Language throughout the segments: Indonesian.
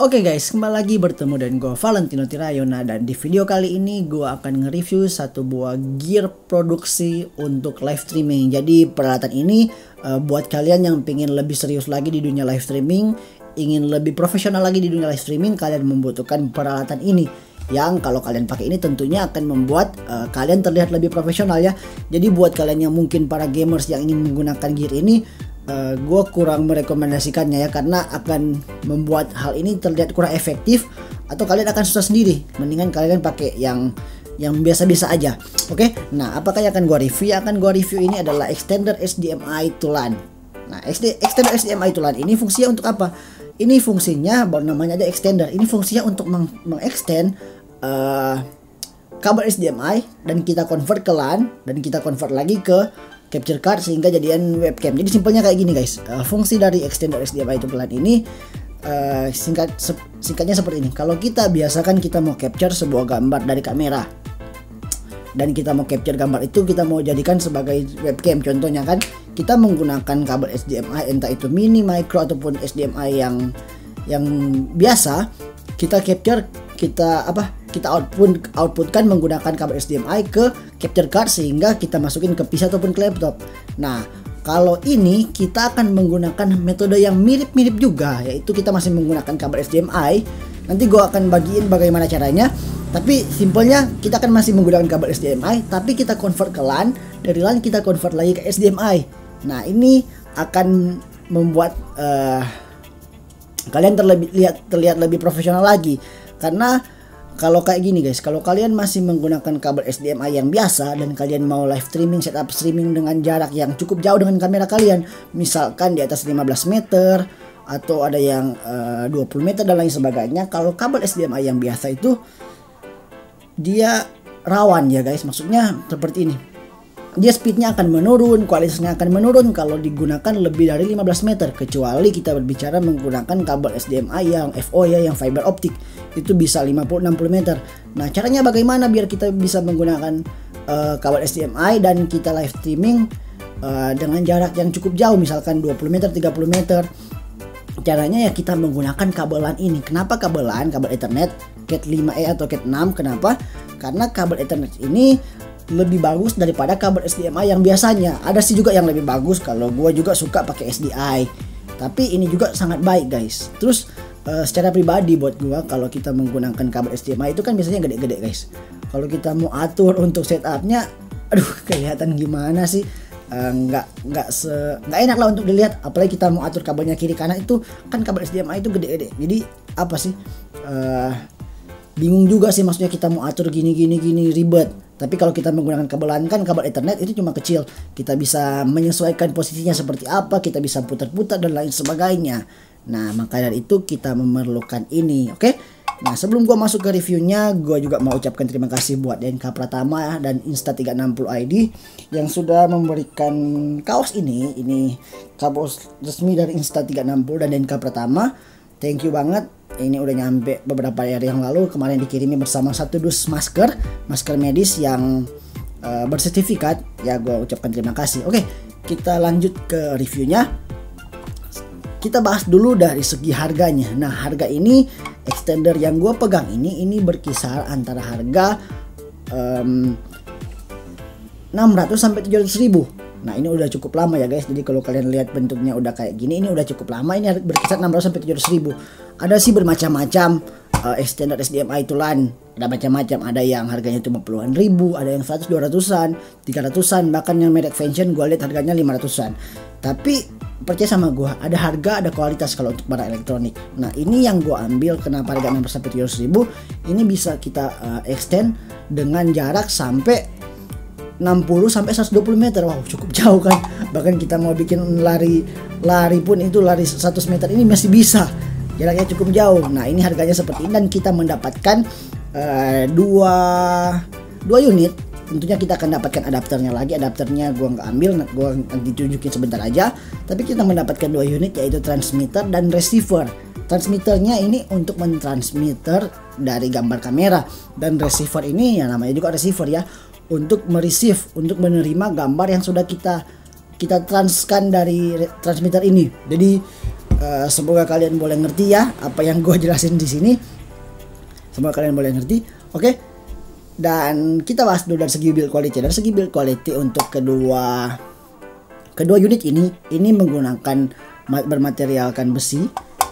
Oke guys, kembali lagi bertemu dengan gue Valentino Tirayona, dan di video kali ini gue akan nge-review satu buah gear produksi untuk live streaming. Jadi peralatan ini buat kalian yang pengen lebih serius lagi di dunia live streaming, ingin lebih profesional lagi di dunia live streaming, kalian membutuhkan peralatan ini. Yang kalau kalian pakai ini tentunya akan membuat kalian terlihat lebih profesional ya. Jadi buat kalian yang mungkin para gamers yang ingin menggunakan gear ini, gue kurang merekomendasikannya ya, karena akan membuat hal ini terlihat kurang efektif atau kalian akan susah sendiri. Mendingan kalian pakai yang biasa-biasa aja. Oke, nah apakah yang akan gue review? Yang akan gue review ini adalah extender HDMI to LAN. Nah, extender HDMI to LAN ini fungsinya untuk apa? Ini fungsinya, baru namanya ada extender. Ini fungsinya untuk mengextend kabel HDMI dan kita convert ke LAN dan kita convert lagi ke capture card sehingga jadian webcam. Jadi simpelnya kayak gini guys. Fungsi dari extender HDMI to LAN ini singkatnya seperti ini. Kalau kita biasakan kita mau capture sebuah gambar dari kamera dan kita mau capture gambar itu kita mau jadikan sebagai webcam, contohnya kan kita menggunakan kabel HDMI entah itu mini, micro ataupun HDMI yang biasa, kita capture, kita outputkan menggunakan kabel HDMI ke capture card sehingga kita masukin ke PC ataupun ke laptop. Nah, kalau ini kita akan menggunakan metode yang mirip-mirip juga, yaitu kita masih menggunakan kabel HDMI. Nanti gue akan bagiin bagaimana caranya. Tapi simpelnya kita akan masih menggunakan kabel HDMI, tapi kita convert ke LAN, dari LAN kita convert lagi ke HDMI. Nah, ini akan membuat kalian terlihat lebih profesional lagi. Karena kalau kayak gini guys, kalau kalian masih menggunakan kabel HDMI yang biasa dan kalian mau live streaming, setup streaming dengan jarak yang cukup jauh dengan kamera kalian, misalkan di atas 15 meter atau ada yang 20 meter dan lain sebagainya, kalau kabel HDMI yang biasa itu dia rawan ya guys, maksudnya seperti ini. Dia speednya akan menurun, kualitasnya akan menurun kalau digunakan lebih dari 15 meter, kecuali kita berbicara menggunakan kabel HDMI yang FO ya, yang fiber optik, itu bisa 50-60 meter. Nah, caranya bagaimana biar kita bisa menggunakan kabel HDMI dan kita live streaming dengan jarak yang cukup jauh, misalkan 20 meter, 30 meter. Caranya ya kita menggunakan kabel LAN ini. Kenapa kabel LAN? Kabel Ethernet Cat 5e atau Cat 6. Kenapa? Karena kabel Ethernet ini lebih bagus daripada kabel HDMI yang biasanya. Ada sih juga yang lebih bagus, kalau gue juga suka pakai SDI. Tapi ini juga sangat baik guys. Terus secara pribadi buat gue, kalau kita menggunakan kabel HDMI itu kan biasanya gede-gede guys. Kalau kita mau atur untuk setupnya, aduh kelihatan gimana sih? Nggak enak lah untuk dilihat, apalagi kita mau atur kabelnya kiri kanan, itu kan kabel HDMI itu gede-gede, jadi apa sih, bingung juga sih, maksudnya kita mau atur gini ribet. Tapi kalau kita menggunakan kabel LAN kan, kabel Ethernet itu cuma kecil, kita bisa menyesuaikan posisinya seperti apa, kita bisa putar-putar dan lain sebagainya. Nah, maka dari itu kita memerlukan ini, oke? Nah, sebelum gue masuk ke reviewnya, gue juga mau ucapkan terima kasih buat DNK Pratama dan Insta360 ID yang sudah memberikan kaos ini. Ini kaos resmi dari Insta360 dan DNK Pratama. Thank you banget. Ini udah nyampe beberapa hari yang lalu. Kemarin dikirimi bersama satu dus masker medis yang bersertifikat. Ya, gue ucapkan terima kasih. Oke, kita lanjut ke reviewnya. Kita bahas dulu dari segi harganya. Nah, harga ini extender yang gue pegang ini berkisar antara harga 600 sampai 700 ribu. Nah, ini udah cukup lama ya guys. Jadi kalau kalian lihat bentuknya udah kayak gini, ini udah cukup lama. Ini berkisar 600 sampai 700 ribu. Ada sih bermacam-macam extender HDMI to LAN. Ada macam-macam. Ada yang harganya cuma puluhan ribu, ada yang 100, 200-an, 300-an, bahkan yang merek Vention gue lihat harganya 500-an. Tapi percaya sama gue, ada harga, ada kualitas kalau untuk barang elektronik. Nah, ini yang gue ambil, kenapa harga 600 sampai 700 ribu. Ini bisa kita extend dengan jarak sampai 60 sampai 120 meter. Wow, cukup jauh kan. Bahkan kita mau bikin lari pun itu lari 100 meter ini masih bisa. Jaraknya cukup jauh. Nah, ini harganya seperti ini dan kita mendapatkan dua unit. Tentunya kita akan dapatkan adapternya lagi. Adapternya gue nggak ambil, gue nanti tunjukin sebentar aja. Tapi kita mendapatkan 2 unit, yaitu transmitter dan receiver. Transmitternya ini untuk mentransmitter dari gambar kamera, dan receiver ini ya namanya juga receiver ya, untuk mereceive, untuk menerima gambar yang sudah kita transkan dari transmitter ini. Jadi Semoga kalian boleh ngerti ya apa yang gue jelasin di sini. Semoga kalian boleh ngerti. Oke. Dan kita bahas dulu dari segi build quality. Dari segi build quality untuk kedua unit ini menggunakan bermaterialkan besi.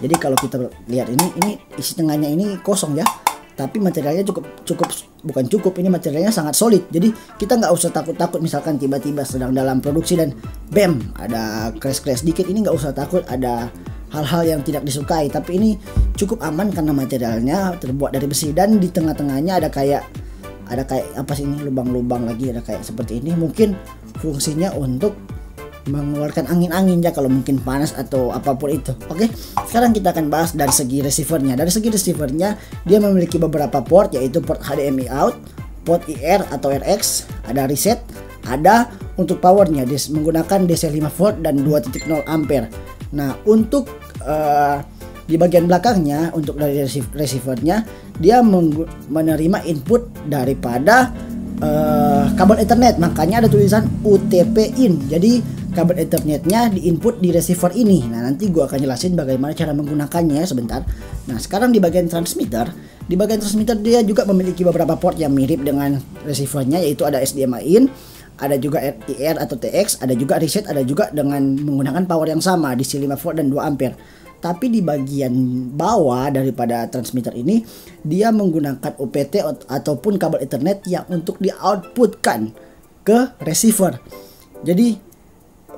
Jadi kalau kita lihat ini isi tengahnya ini kosong ya. Tapi materialnya cukup, ini materialnya sangat solid. Jadi kita nggak usah takut misalkan tiba-tiba sedang dalam produksi dan bam ada crash dikit, ini nggak usah takut ada hal-hal yang tidak disukai. Tapi ini cukup aman karena materialnya terbuat dari besi, dan di tengah-tengahnya ada kayak apa sih ini, lubang-lubang lagi, ada kayak seperti ini. Mungkin fungsinya untuk mengeluarkan angin-angin ya kalau mungkin panas atau apapun itu. Oke, sekarang kita akan bahas dari segi receivernya. Dari segi receivernya dia memiliki beberapa port, yaitu port HDMI out, port IR atau RX, ada reset, ada untuk powernya dia menggunakan DC 5 volt dan 2.0 ampere. Nah untuk di bagian belakangnya untuk dari receivernya dia menerima input daripada kabel Ethernet, makanya ada tulisan UTP in. Jadi kabel Ethernetnya diinput di receiver ini. Nah nanti gua akan jelasin bagaimana cara menggunakannya sebentar. Nah sekarang di bagian transmitter dia juga memiliki beberapa port yang mirip dengan receivernya, yaitu ada HDMI in, ada juga IR atau TX, ada juga reset, ada juga dengan menggunakan power yang sama DC 5 volt dan 2 ampere. Tapi di bagian bawah daripada transmitter ini dia menggunakan OPT ataupun kabel Ethernet yang untuk di-outputkan ke receiver. Jadi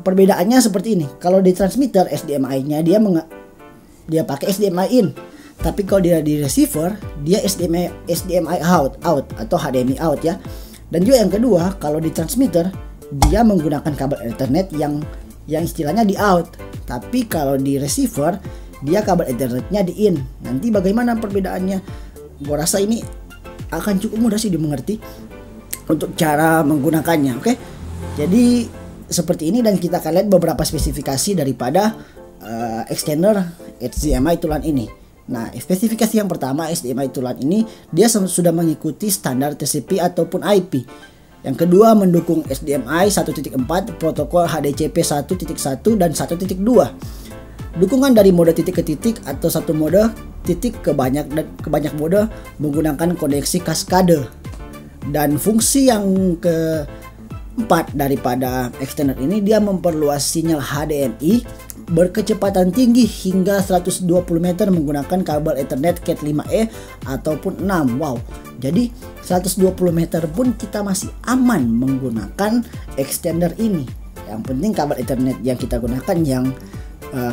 perbedaannya seperti ini. Kalau di transmitter HDMI-nya dia pakai HDMI in. Tapi kalau dia di receiver dia HDMI out atau HDMI out ya. Dan juga yang kedua, kalau di transmitter dia menggunakan kabel Ethernet yang istilahnya di out. Tapi kalau di receiver dia kabel Ethernetnya di in. Nanti bagaimana perbedaannya? Gua rasa ini akan cukup mudah sih dimengerti untuk cara menggunakannya. Oke. Jadi seperti ini, dan kita akan lihat beberapa spesifikasi daripada extender HDMI tulan ini. Nah spesifikasi yang pertama, HDMI tulan ini dia sudah mengikuti standar TCP ataupun IP. Yang kedua mendukung HDMI 1.4, protokol HDCP 1.1 dan 1.2. Dukungan dari mode titik ke titik atau satu mode titik ke banyak mode menggunakan koneksi kaskade. Dan fungsi yang keempat daripada extender ini, dia memperluas sinyal HDMI berkecepatan tinggi hingga 120 meter menggunakan kabel Ethernet Cat 5e ataupun 6. Wow. Jadi 120 meter pun kita masih aman menggunakan extender ini. Yang penting kabel Ethernet yang kita gunakan yang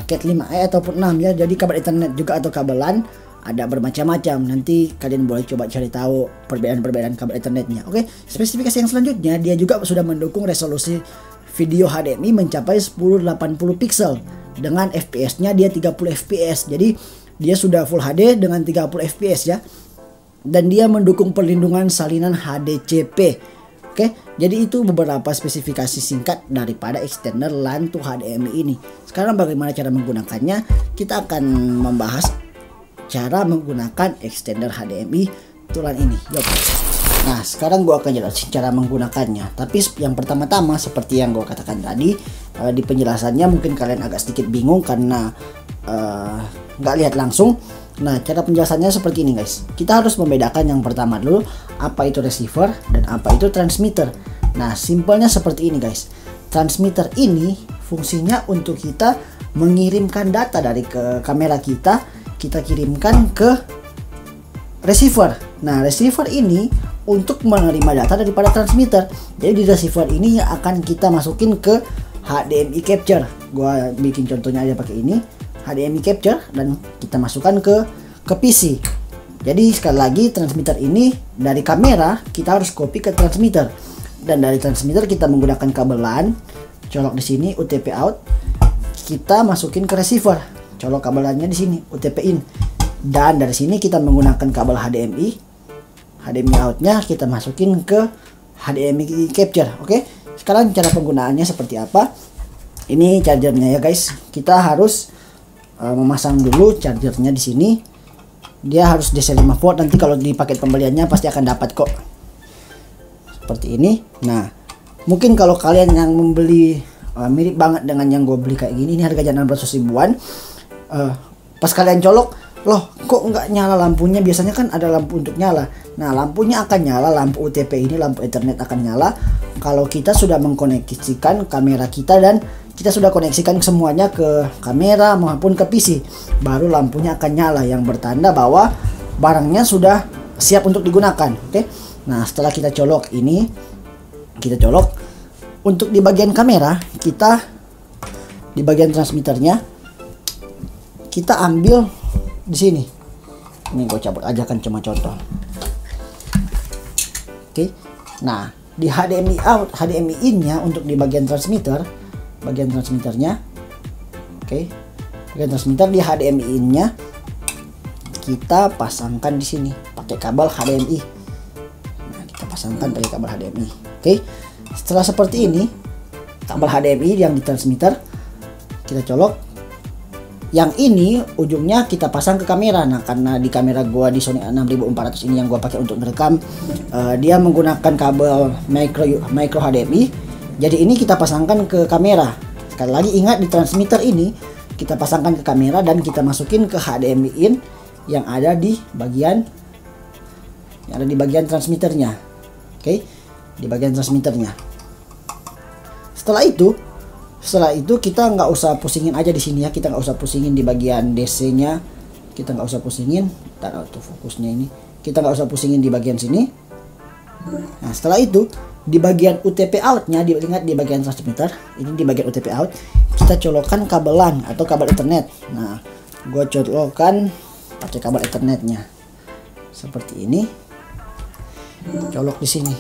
Cat 5e ataupun 6 ya. Jadi kabel Ethernet juga atau kabel LAN ada bermacam-macam. Nanti kalian boleh coba cari tahu perbedaan kabel Ethernetnya. Oke, spesifikasi yang selanjutnya dia juga sudah mendukung resolusi video HDMI mencapai 1080 pixel dengan FPS-nya dia 30 fps. Jadi dia sudah full HD dengan 30 fps ya. Dan dia mendukung perlindungan salinan HDCP. Oke, jadi itu beberapa spesifikasi singkat daripada extender LAN to HDMI ini. Sekarang bagaimana cara menggunakannya? Kita akan membahas cara menggunakan extender HDMI tulan ini. Yuk. Nah sekarang gue akan jelasin cara menggunakannya. Tapi yang pertama-tama seperti yang gue katakan tadi, di penjelasannya mungkin kalian agak sedikit bingung karena nggak lihat langsung. Nah cara penjelasannya seperti ini guys. Kita harus membedakan yang pertama dulu apa itu receiver dan apa itu transmitter. Nah simpelnya seperti ini guys. Transmitter ini fungsinya untuk kita mengirimkan data dari ke kamera kita kirimkan ke receiver. Nah receiver ini untuk menerima data daripada transmitter. Jadi di receiver ini yang akan kita masukin ke HDMI capture. Gua bikin contohnya aja pakai ini, HDMI capture, dan kita masukkan ke PC. Jadi sekali lagi transmitter ini dari kamera kita harus copy ke transmitter, dan dari transmitter kita menggunakan kabel LAN, colok di sini UTP out, kita masukin ke receiver. Colok kabel LAN-nya di sini UTP in, dan dari sini kita menggunakan kabel HDMI out-nya kita masukin ke HDMI capture. Oke, sekarang cara penggunaannya seperti apa? Ini chargernya ya guys. Kita harus memasang dulu chargernya di sini. Dia harus DC 5 volt. Nanti kalau di paket pembeliannya pasti akan dapat kok. Seperti ini. Nah, mungkin kalau kalian yang membeli mirip banget dengan yang gue beli kayak gini, ini harganya 600 ribuan. pas kalian colok, loh kok nggak nyala lampunya, biasanya kan ada lampu untuk nyala. Nah lampunya akan nyala, lampu UTP ini, lampu Ethernet akan nyala kalau kita sudah mengkoneksikan kamera kita dan kita sudah koneksikan semuanya ke kamera maupun ke PC, baru lampunya akan nyala yang bertanda bahwa barangnya sudah siap untuk digunakan. Oke. Nah setelah kita colok ini, kita colok untuk di bagian kamera, kita di bagian transmitternya kita ambil di sini. Ini gue cabut aja kan, cuma contoh. Oke. Nah di HDMI out, HDMI in-nya untuk di bagian transmitter, bagian transmitternya. Oke. Bagian transmitter di HDMI in-nya kita pasangkan di sini pakai kabel HDMI. Nah, kita pasangkan pakai kabel HDMI. Oke. Setelah seperti ini, kabel HDMI yang di transmitter kita colok. Yang ini ujungnya kita pasang ke kamera. Nah, karena di kamera gua di Sony A6400 ini yang gua pakai untuk merekam, dia menggunakan kabel micro HDMI. Jadi ini kita pasangkan ke kamera. Sekali lagi ingat, di transmitter ini kita pasangkan ke kamera dan kita masukin ke HDMI in yang ada di bagian transmitternya. Oke, di bagian transmitternya. Setelah itu kita nggak usah pusingin aja di sini ya, kita nggak usah pusingin di bagian DC-nya, kita nggak usah pusingin. Ntar autofokusnya ini, kita nggak usah pusingin di bagian sini. Nah setelah itu di bagian UTP out-nya, ingat di bagian transmitter ini, di bagian UTP out kita colokkan kabel LAN atau kabel Ethernet. Nah gue colokkan pakai kabel Ethernetnya seperti ini, colok di sini.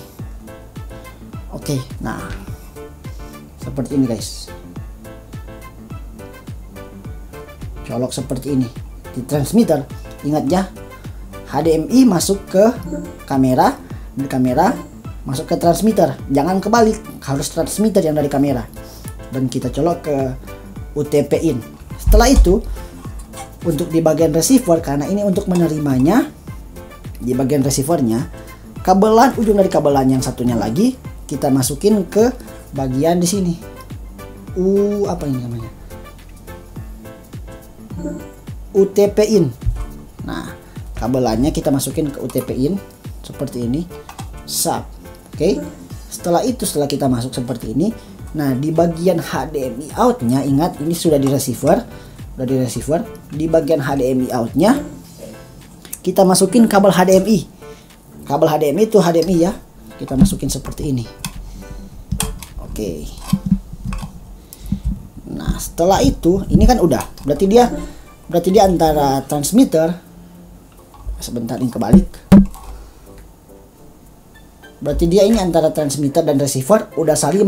Oke, nah seperti ini guys, colok seperti ini di transmitter. Ingat ya, HDMI masuk ke kamera, di kamera masuk ke transmitter, jangan kebalik, harus transmitter yang dari kamera, dan kita colok ke UTP in. Setelah itu untuk di bagian receiver, karena ini untuk menerimanya, di bagian receivernya kabel LAN, ujung dari kabel LAN yang satunya lagi kita masukin ke bagian di sini. Apa ini namanya? UTP in. Nah, kabel LAN-nya kita masukin ke UTP in seperti ini. Sub. Oke. Setelah kita masuk seperti ini, nah di bagian HDMI out-nya, ingat ini sudah di receiver, di bagian HDMI out-nya kita masukin kabel HDMI. Kabel HDMI itu HDMI ya. Kita masukin seperti ini. Oke. Nah, setelah itu ini kan udah, berarti dia antara transmitter, sebentar ini kebalik. Berarti dia ini antara transmitter dan receiver udah saling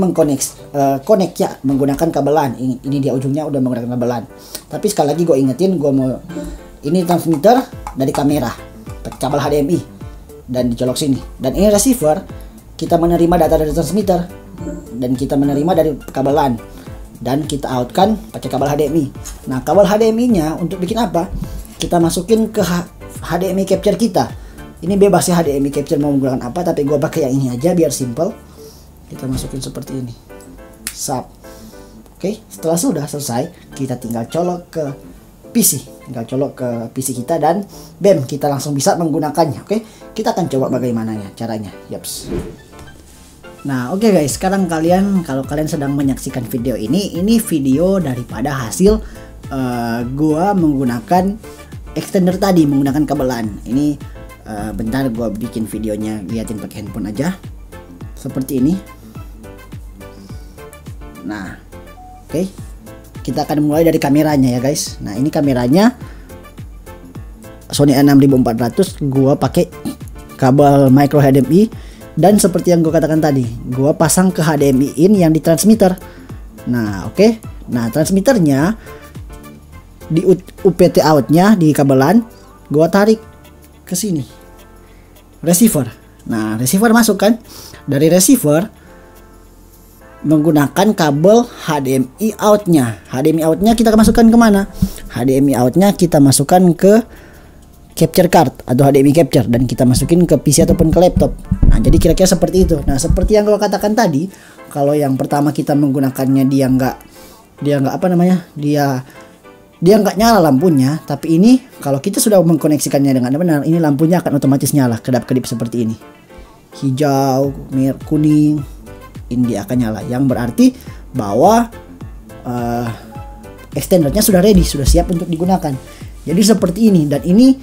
connect ya menggunakan kabel LAN. Ini dia ujungnya udah menggunakan kabel LAN. Tapi sekali lagi gue ingetin, ini transmitter dari kamera pakai kabel HDMI dan dicolok sini. Dan ini receiver, kita menerima data dari transmitter dan kita menerima dari kabel LAN dan kita outkan pakai kabel HDMI. Nah, kabel HDMI-nya untuk bikin apa? Kita masukin ke HDMI capture kita. Ini bebas ya HDMI capture mau menggunakan apa, tapi gua pakai yang ini aja biar simple. Kita masukin seperti ini. Sub. Oke, setelah sudah selesai, kita tinggal colok ke PC. Tinggal colok ke PC kita dan bam, kita langsung bisa menggunakannya. Oke, kita akan coba bagaimana ya caranya. Yaps. Nah, oke guys, sekarang kalau kalian sedang menyaksikan video ini video daripada hasil gua menggunakan extender tadi, menggunakan kabel LAN. Ini bentar gua bikin videonya, liatin pakai handphone aja. Seperti ini. Nah, oke. Kita akan mulai dari kameranya ya guys. Nah, ini kameranya Sony A6400, gua pakai kabel micro HDMI dan seperti yang gua katakan tadi, gua pasang ke HDMI in yang di transmitter. Nah, oke. Nah, transmitternya di UPT out-nya di kabel LAN gua tarik ke sini. Receiver. Nah, receiver masuk kan? Dari receiver menggunakan kabel HDMI out-nya. HDMI out-nya kita masukkan kemana? HDMI out-nya kita masukkan ke capture card atau HDMI capture dan kita masukin ke PC ataupun ke laptop. Nah, jadi kira-kira seperti itu. Nah, seperti yang gue katakan tadi, kalau yang pertama kita menggunakannya dia nggak dia nggak nyala lampunya, tapi ini kalau kita sudah mengkoneksikannya dengan benar, ini lampunya akan otomatis nyala kedap-kedip seperti ini. Hijau, merah, kuning, ini dia akan nyala, yang berarti bahwa extendernya sudah ready, sudah siap untuk digunakan. Jadi seperti ini, dan ini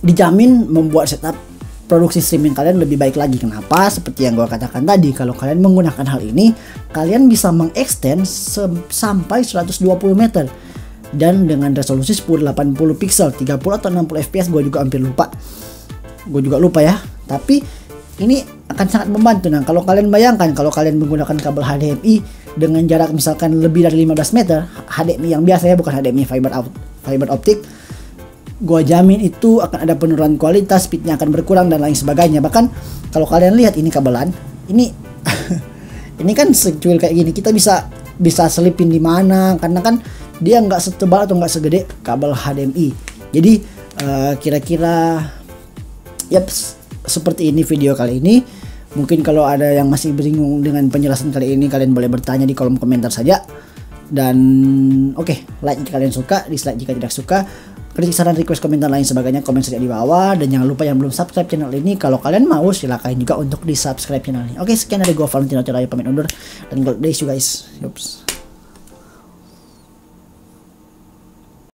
dijamin membuat setup produksi streaming kalian lebih baik lagi. Kenapa? Seperti yang gue katakan tadi, kalau kalian menggunakan hal ini, kalian bisa mengextend sampai 120 meter dan dengan resolusi 1080 pixel, 30 atau 60 fps. Gue juga lupa ya. Tapi ini akan sangat membantu. Nah, kalau kalian bayangkan kalau kalian menggunakan kabel HDMI dengan jarak misalkan lebih dari 15 meter, HDMI yang biasa ya, bukan HDMI fiber optik, gue jamin itu akan ada penurunan kualitas, speednya akan berkurang dan lain sebagainya. Bahkan kalau kalian lihat ini kabelan, ini ini kan secuil kayak gini, kita bisa selipin di mana, karena kan dia nggak setebal atau nggak segede kabel HDMI. Jadi kira-kira seperti ini video kali ini. Mungkin kalau ada yang masih bingung dengan penjelasan kali ini, kalian boleh bertanya di kolom komentar saja. Dan oke, like jika kalian suka, dislike jika tidak suka. Kritik, saran, request, komentar lain sebagainya komen saja di bawah. Dan jangan lupa yang belum subscribe channel ini, kalau kalian mau silakan juga untuk di subscribe channel ini. Oke, sekian dari gue Valentino Ceraya pamit undur, dan God bless you guys. Yups.